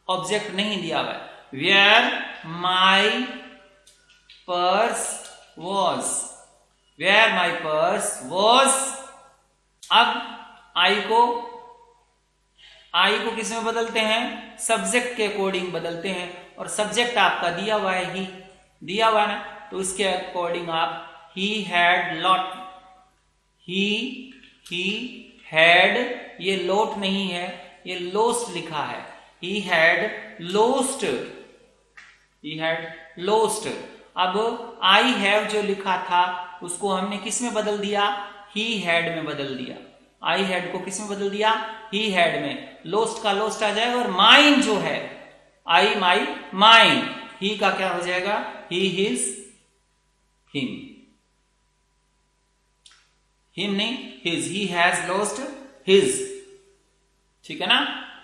ऑब्जेक्ट नहीं दिया हुआ है, where my purse was, where my purse was. अब आई को किस में बदलते हैं, सब्जेक्ट के अकॉर्डिंग बदलते हैं, और सब्जेक्ट आपका दिया हुआ है, ही दिया हुआ है ना, तो इसके अकॉर्डिंग आप he had lot, he had, ये लॉट नहीं है, ये लोस्ट लिखा है, he had lost, he had lost. अब आई हैव जो लिखा था उसको हमने किस में बदल दिया, ही हैड में बदल दिया, आई हैड को किस में बदल दिया, ही हैड में, लोस्ट का लोस्ट आ जाएगा, और माइन जो है, आई माई माइन, ही का क्या हो जाएगा, ही हिज हिम, हिम नहीं his, he has lost his, ठीक है ना।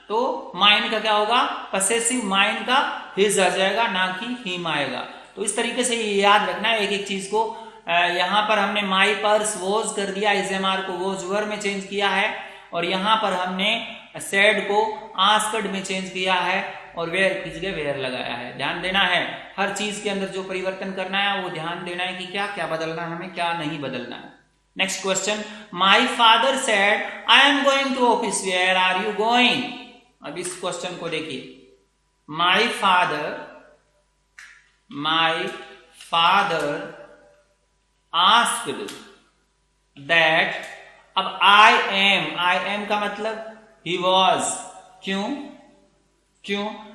तो माइन का क्या होगा, पसेसिव माइन का हिज आ जाएगा, ना कि हिम आएगा। तो इस तरीके से ये याद रखना है एक एक चीज को। यहां पर हमने माई पर्स वॉज कर दिया, इजएमआर को वॉज वर में चेंज किया है, और यहां पर हमने सेड को आस्क्ड में चेंज किया है, और वेयर की जगह वेयर लगाया है। ध्यान देना है हर चीज के अंदर जो परिवर्तन करना है वो ध्यान देना है कि क्या क्या बदलना है हमें, क्या नहीं बदलना है। Next question, my father said I am going to office, where are you going. अब इस क्वेश्चन को देखिए, माई फादर आस्क्ड दैट, अब आई एम का मतलब ही वॉज, क्यों,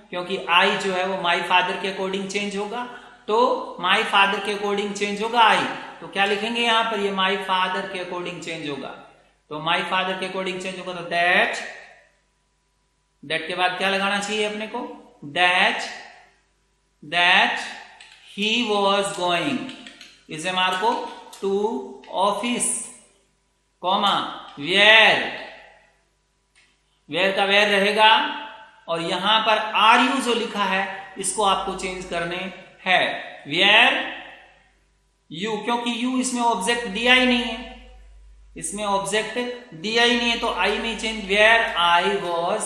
क्योंकि आई जो है वो माई फादर के अकॉर्डिंग चेंज होगा, तो माई फादर के अकॉर्डिंग चेंज होगा आई, तो क्या लिखेंगे यहां पर, ये माई फादर के अकॉर्डिंग चेंज होगा। तो माई फादर के अकॉर्डिंग चेंज होगा, तो दैट के बाद क्या लगाना चाहिए अपने को, दैट ही वॉज गोइंग, इसे मार को टू ऑफिस, कॉमा वेयर का वेयर रहेगा, और यहां पर आर यू जो लिखा है इसको आपको चेंज करने है, वेयर यू, क्योंकि यू इसमें ऑब्जेक्ट दिया ही नहीं है, तो आई में change, where I was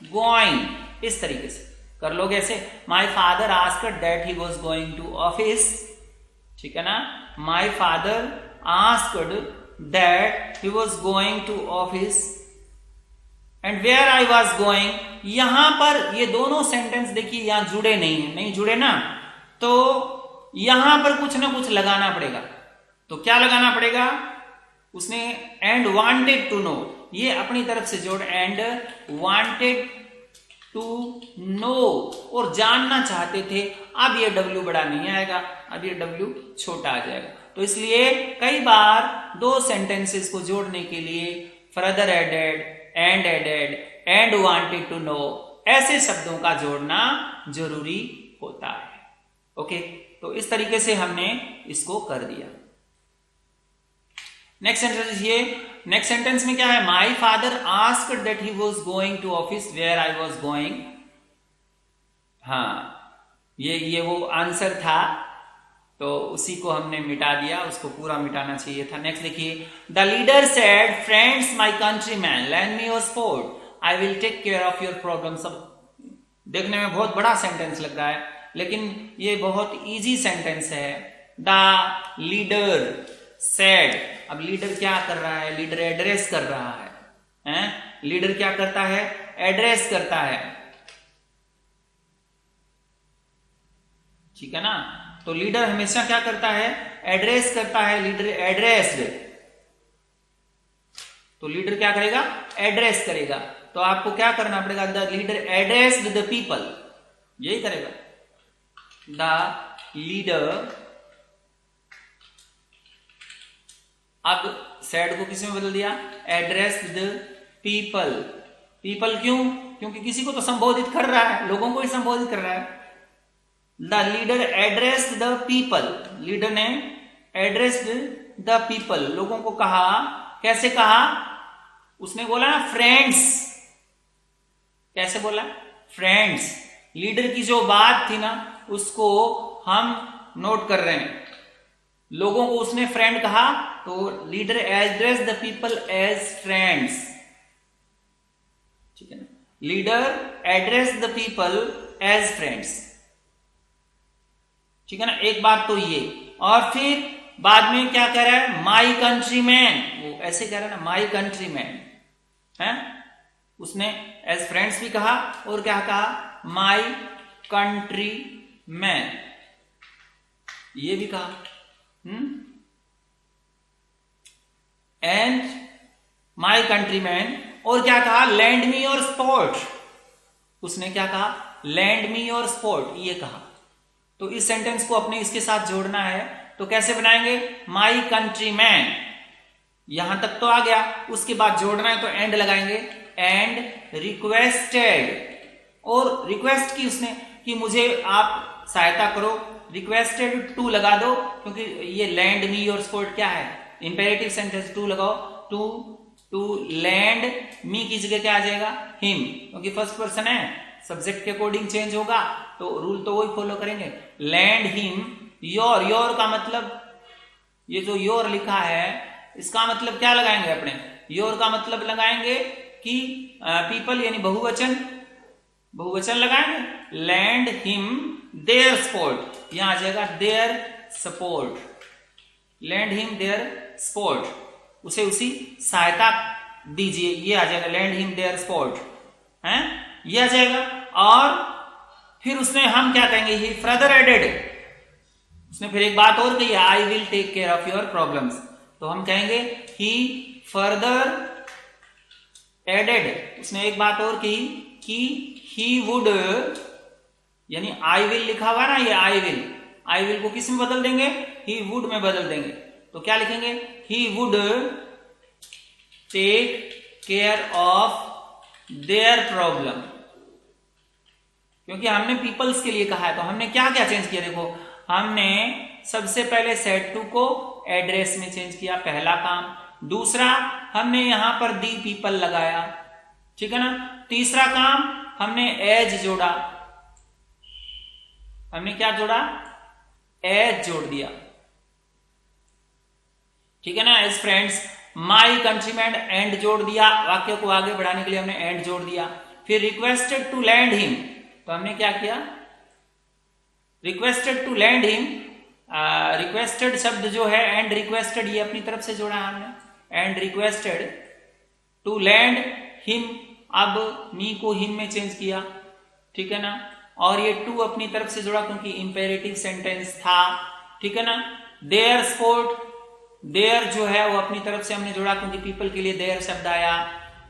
going, इस तरीके से कर लोगे ऐसे। My father asked that he was going to office, ठीक है ना, my father asked that he was going to office and where I was going. यहां पर ये दोनों सेंटेंस देखिए यहां जुड़े नहीं जुड़े ना, तो यहां पर कुछ ना कुछ लगाना पड़ेगा। तो क्या लगाना पड़ेगा, उसने एंड वांटेड टू नो, ये अपनी तरफ से जोड़, एंड वांटेड टू नो, और जानना चाहते थे। अब ये डब्ल्यू बड़ा नहीं आएगा, अब ये डब्ल्यू छोटा आ जाएगा। तो इसलिए कई बार दो सेंटेंसेस को जोड़ने के लिए further added, and wanted to know, ऐसे शब्दों का जोड़ना जरूरी होता है। ओके, तो इस तरीके से हमने इसको कर दिया। नेक्स्ट सेंटेंस में क्या है, my father asked that he was going to office, where I was going. हाँ, ये वो आंसर था, तो उसी को हमने मिटा दिया, उसको पूरा मिटाना चाहिए था। नेक्स्ट देखिए, the leader said friends my countryman lend me your support, I will take care of your problems. देखने में बहुत बड़ा सेंटेंस लग रहा है, लेकिन ये बहुत इजी सेंटेंस है। द लीडर सेड, अब लीडर क्या कर रहा है, लीडर एड्रेस कर रहा है, लीडर क्या करता है, एड्रेस करता है, ठीक है ना। तो लीडर हमेशा क्या करता है, एड्रेस करता है, लीडर एड्रेस्ड, तो लीडर क्या करेगा, एड्रेस करेगा। तो आपको क्या करना पड़ेगा, the leader addressed the people, यही करेगा, द लीडर। अब सेड को किसमें बदल दिया, एड्रेस्ड द पीपल। पीपल क्यों, क्योंकि किसी को तो संबोधित कर रहा है, लोगों को ही संबोधित कर रहा है। The leader addressed the people, leader ने एड्रेस्ड द पीपल, लोगों को कहा। कैसे कहा, उसने बोला ना फ्रेंड्स, कैसे बोला, फ्रेंड्स। लीडर की जो बात थी ना उसको हम नोट कर रहे हैं, लोगों को उसने फ्रेंड कहा, तो leader address the people as friends, ठीक है ना, leader address the people as friends, ठीक है ना। एक बात तो ये, और फिर बाद में क्या कह रहा है, माई कंट्रीमैन, वो ऐसे कह रहा है ना, माई कंट्रीमैन है, उसने एज फ्रेंड्स भी कहा, और क्या कहा, माई कंट्रीमैन, ये भी कहा, एंड माई कंट्रीमैन, और क्या कहा, लैंड मी योर सपोर्ट, उसने क्या कहा, लैंड मी योर सपोर्ट, ये कहा। तो इस सेंटेंस को अपने इसके साथ जोड़ना है, तो कैसे बनाएंगे, माई कंट्रीमैन, यहां तक तो आ गया, उसके बाद जोड़ना है तो एंड लगाएंगे, एंड रिक्वेस्टेड, और रिक्वेस्ट की उसने कि मुझे आप सहायता करो, रिक्वेस्टेड टू लगा दो, क्योंकि ये लैंड मी योर सपोर्ट क्या है, इंपेरेटिव सेंटेंस, टू लगाओ, टू टू लैंड मी की जगह क्या आ जाएगा, हिम, क्योंकि फर्स्ट पर्सन है, सब्जेक्ट के अकॉर्डिंग चेंज होगा तो रूल तो वही फॉलो करेंगे। लैंड हिम योर, योर का मतलब ये जो योर लिखा है इसका मतलब क्या लगाएंगे अपने, योर का मतलब लगाएंगे कि पीपल यानी बहुवचन, बहुवचन लगाएंगे। लैंड हिम देयर सपोर्ट, यहां आ जाएगा their support, land him their support, उसे उसी सहायता दीजिए, ये आ जाएगा लैंड हिम देयर सपोर्ट है, ये आ जाएगा। और फिर उसने हम क्या कहेंगे, ही फर्दर एडेड, उसने फिर एक बात और कही, I will take care of your problems, तो हम कहेंगे ही फर्दर एडेड, उसने एक बात और कही कि ही वुड, यानी आई विल लिखा हुआ ना, ये आई विल को किस में बदल देंगे, ही वुड में बदल देंगे, तो क्या लिखेंगे, he would take care of their problem, क्योंकि हमने पीपल्स के लिए कहा है तो हमने क्या क्या चेंज किया, देखो हमने सबसे पहले सेड टू को एड्रेस में चेंज किया, पहला काम। दूसरा हमने यहां पर दी पीपल लगाया, ठीक है ना। तीसरा काम हमने एज जोड़ा, हमने क्या जोड़ा, एज जोड़ दिया, ठीक है ना। As friends my countryman and जोड़ दिया, वाक्य को आगे बढ़ाने के लिए हमने एंड जोड़ दिया। फिर रिक्वेस्टेड टू लैंड हिम, तो हमने क्या किया, requested to lend him, requested शब्द जो है एंड रिक्वेस्टेड ये अपनी तरफ से जोड़ा हमने, and requested to lend him, अब मी को हिम में चेंज किया, ठीक है ना। और ये टू अपनी तरफ से जोड़ा क्योंकि इंपेरेटिव सेंटेंस था, ठीक है ना। देयर सपोर्ट, देयर जो है वो अपनी तरफ से हमने जोड़ा क्योंकि पीपल के लिए देयर शब्द आया।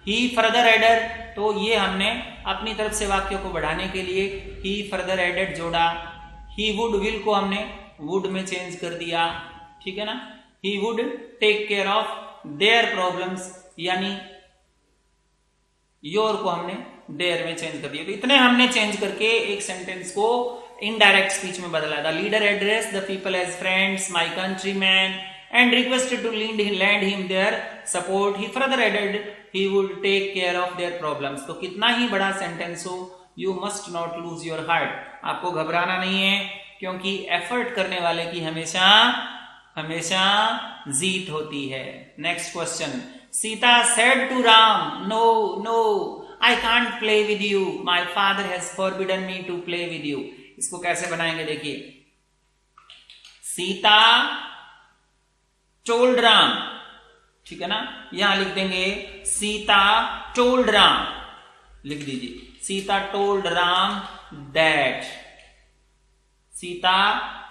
ही फर्दर एडेड, तो ये हमने अपनी तरफ से वाक्य को बढ़ाने के लिए ही फर्दर एडेड जोड़ा। ही वुड, विल को हमने वुड में चेंज कर दिया, ठीक है ना। He would take care of their problems, यानी योर को हमने देयर में चेंज कर दिया। तो इतने हमने चेंज करके एक सेंटेंस को इनडायरेक्ट स्पीच में बदला था। Leader address the people as friends, my countryman and requested to lend him their support. He further added he would take care of their problems. तो कितना ही बड़ा सेंटेंस हो, you must not lose your heart. आपको घबराना नहीं है क्योंकि effort करने वाले की हमेशा हमेशा जीत होती है। Next question, Sita said to Ram, no, no, I can't play with you. My father has forbidden me to play with you. इसको कैसे बनाएंगे देखिए, सीता टोल्ड राम, ठीक है ना। यहां लिख देंगे सीता टोल्ड राम, लिख दीजिए Sita told Ram that, Sita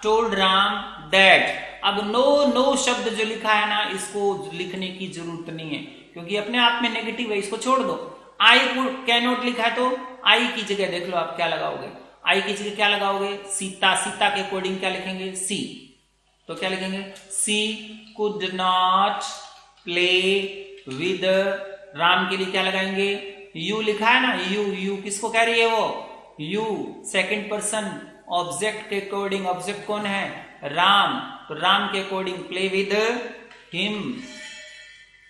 told Ram that. अब नो, नो शब्द जो लिखा है ना इसको लिखने की जरूरत नहीं है क्योंकि अपने आप में नेगेटिव है, इसको छोड़ दो। आई कैन नॉट लिखा है तो आई की जगह देख लो आप क्या लगाओगे, आई की जगह क्या लगाओगे, सीता, सीता के अकॉर्डिंग क्या लिखेंगे, सी, तो क्या लिखेंगे, she could not play with, Ram के लिए क्या लगाएंगे, यू लिखा है ना, यू, यू किसको कह रही है वो, यू, सेकंड पर्सन ऑब्जेक्ट के अकॉर्डिंग, ऑब्जेक्ट कौन है, राम, तो राम के अकॉर्डिंग प्ले विद हिम,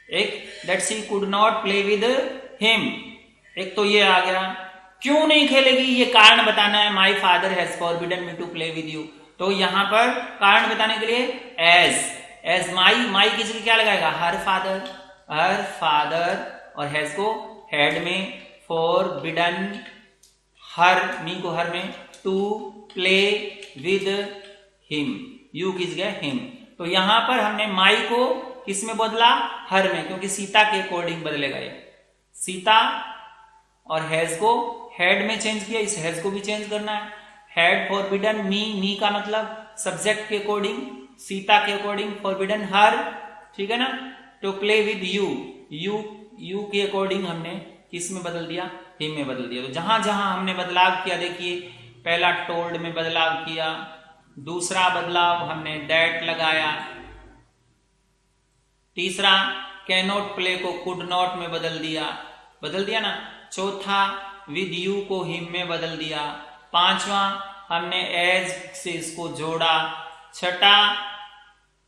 एक that she could not play with him, एक तो ये आ गया। क्यों नहीं खेलेगी ये कारण बताना है, my father has forbidden me to play with you, तो यहां पर कारण बताने के लिए एज माई की जगह क्या लगाएगा, हर फादर, और हैज को हेड में, फॉरबिडन हर, मी को हर में, to play with him, you की जगह हिम। तो यहां पर हमने माई को किस में बदला, हर में, क्योंकि सीता के अकॉर्डिंग बदलेगा ये, सीता, और हैज को हेड में चेंज किया, इस हैज को भी चेंज करना है। हैड फॉरबिडन मी का मतलब सब्जेक्ट के अकॉर्डिंग, सीता के अकॉर्डिंग, फॉरबिडन हर, ठीक है ना। To play with you, you के अकॉर्डिंग हमने किस में बदल दिया, हिम में बदल दिया। तो जहां जहां हमने बदलाव किया देखिए, पहला टोल्ड में बदलाव किया, दूसरा बदलाव हमने दैट लगाया, तीसरा कैन नॉट प्ले को कुड नॉट में बदल दिया ना, चौथा विद यू को हिम में बदल दिया, पांचवा हमने एज से इसको जोड़ा, छठा,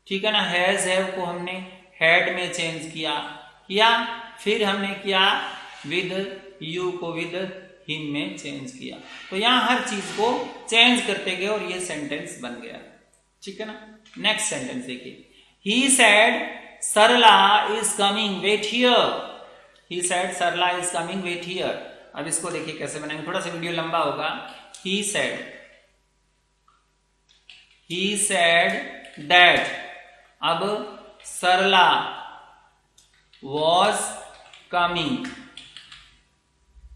ठीक है ना, हैज हैव को हमने हेड में चेंज किया, किया, फिर हमने किया विद यू को विद हिम में चेंज किया। तो यहां हर चीज को चेंज करते गए और ये सेंटेंस बन गया। ठीक है ना। नेक्स्ट सेंटेंस देखिए, he said Sarla is coming wait here. He said Sarla is coming wait here. अब इसको देखिए कैसे बनाएंगे, थोड़ा सा वीडियो लंबा होगा। ही सेड दैट, अब सरला was coming,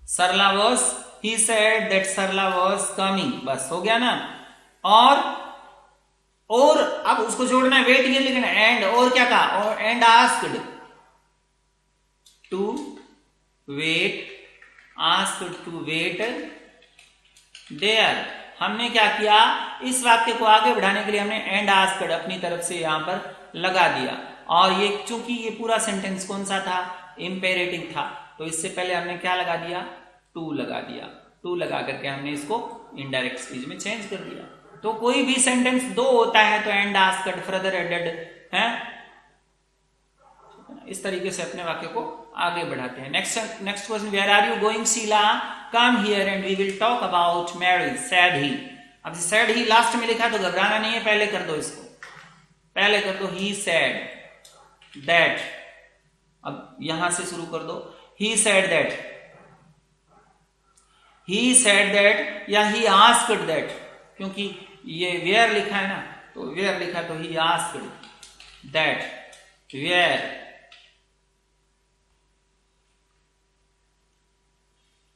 Sarla was, he said that Sarla was coming, बस हो गया ना। और अब उसको जोड़ना है, वेट ये लिखना है, एंड और क्या कहा, और and asked to wait, asked to wait there. हमने क्या किया, इस वाक्य को आगे बढ़ाने के लिए हमने एंड आस्क्ड अपनी तरफ से यहां पर लगा दिया। और ये चूंकि ये पूरा सेंटेंस कौन सा था, इंपेरेटिव था, तो इससे पहले हमने क्या लगा दिया, टू लगा दिया। टू लगा करके हमने इसको इनडायरेक्ट स्पीच में चेंज कर दिया। तो कोई भी सेंटेंस दो होता है तो एंड आस्क्ड फर्दर एडेड है, इस तरीके से अपने वाक्य को आगे बढ़ाते हैं। Next question, where are you going Sheela, come here and we will talk about marriage, said he. अब सैड ही लास्ट में लिखा तो घबराना नहीं है, पहले कर दो इसको, पहले कर दो। ही सैड दैट, अब यहां से शुरू कर दो। He said that, he said that या ही आस्क्ड दैट, क्योंकि ये वेयर लिखा है ना, तो वेयर लिखा तो he asked that where,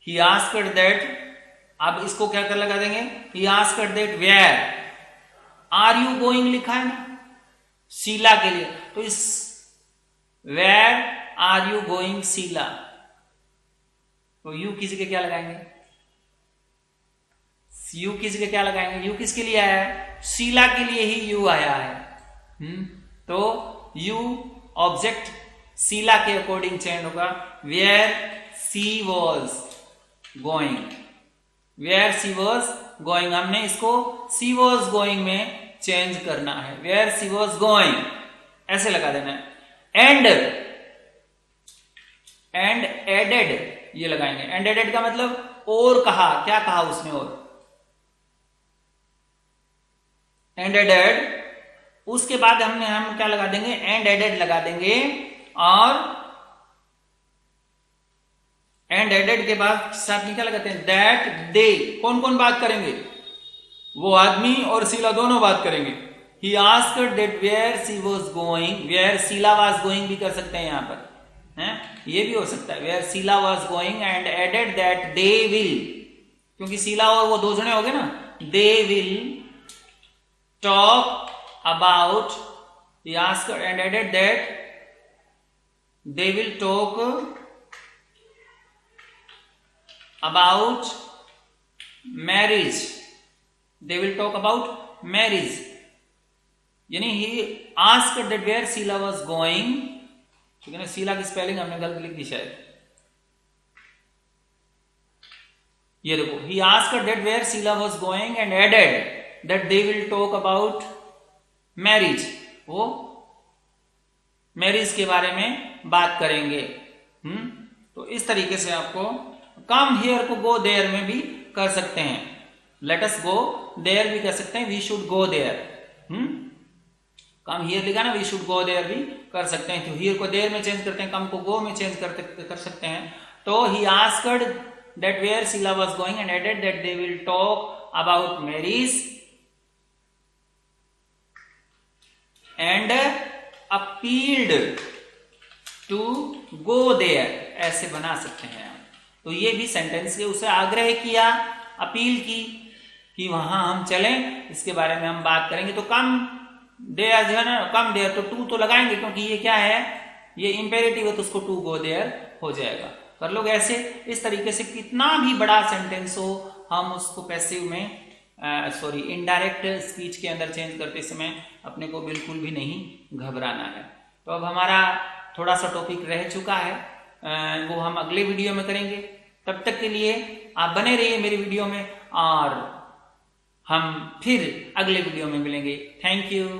he asked that. अब इसको क्या कर लगा देंगे, he asked that where are you going लिखा है ना शीला के लिए, तो इस where are you going Sheela, तो यू किसी के क्या लगाएंगे, यू किसी के क्या लगाएंगे, यू किसके लिए आया है, शीला के लिए ही यू आया है। तो यू ऑब्जेक्ट शीला के अकॉर्डिंग चेंज होगा, where she was going, where she was going, हमने इसको सी वॉज गोइंग में चेंज करना है, वेयर सी वॉज गोइंग ऐसे लगा देना है। एंड एडेड ये लगाएंगे, एंड एडेड का मतलब और कहा, क्या कहा उसने, और एंड एडेड, उसके बाद हम क्या लगा देंगे, एंड एडेड लगा देंगे। और एंड एडेड के बाद साथ में क्या लगाते हैं, दैट दे, कौन कौन बात करेंगे, वो आदमी और शीला दोनों बात करेंगे। He asked that where she was going, where Sheela was going भी कर सकते हैं यहां पर, हैं ये भी हो सकता है, where Sheela was going, and added that they will, क्योंकि शीला और वो दो जने हो गए ना, they will talk about, he asked and added that they will talk about marriage, they will talk about marriage, यानी he asked that where Sheila was going, ठीक है ना, शीला की स्पेलिंग हमने गलत लिख दी शायद, ये देखो, he asked that where Sheila was going and added that they will talk about marriage, वो मैरिज के बारे में बात करेंगे। तो इस तरीके से आपको कम हियर को गो देयर में भी कर सकते हैं, लेट अस गो देयर भी कर सकते हैं, we should go there. Come here लिखा ना, वी शुड गो देयर भी कर सकते हैं, तो हियर को देयर में चेंज करते हैं, कम को गो में चेंज कर सकते हैं। तो he asked that where Sheela was going and added that they will talk about marriage and appealed to go there, ऐसे बना सकते हैं। तो ये भी सेंटेंस के उसे आग्रह किया, अपील की कि वहां हम चलें, इसके बारे में हम बात करेंगे। तो कम देयर जो है ना, कम देयर तो टू तो लगाएंगे, क्योंकि ये क्या है, ये इंपेरेटिव है, तो उसको टू गो देयर हो जाएगा। कर लोग ऐसे, इस तरीके से कितना भी बड़ा सेंटेंस हो, हम उसको पैसिव में इनडायरेक्ट स्पीच के अंदर चेंज करते समय अपने को बिल्कुल भी नहीं घबराना है। तो अब हमारा थोड़ा सा टॉपिक रह चुका है, वो हम अगले वीडियो में करेंगे। तब तक के लिए आप बने रहिए मेरी वीडियो में, और हम फिर अगले वीडियो में मिलेंगे। Thank you.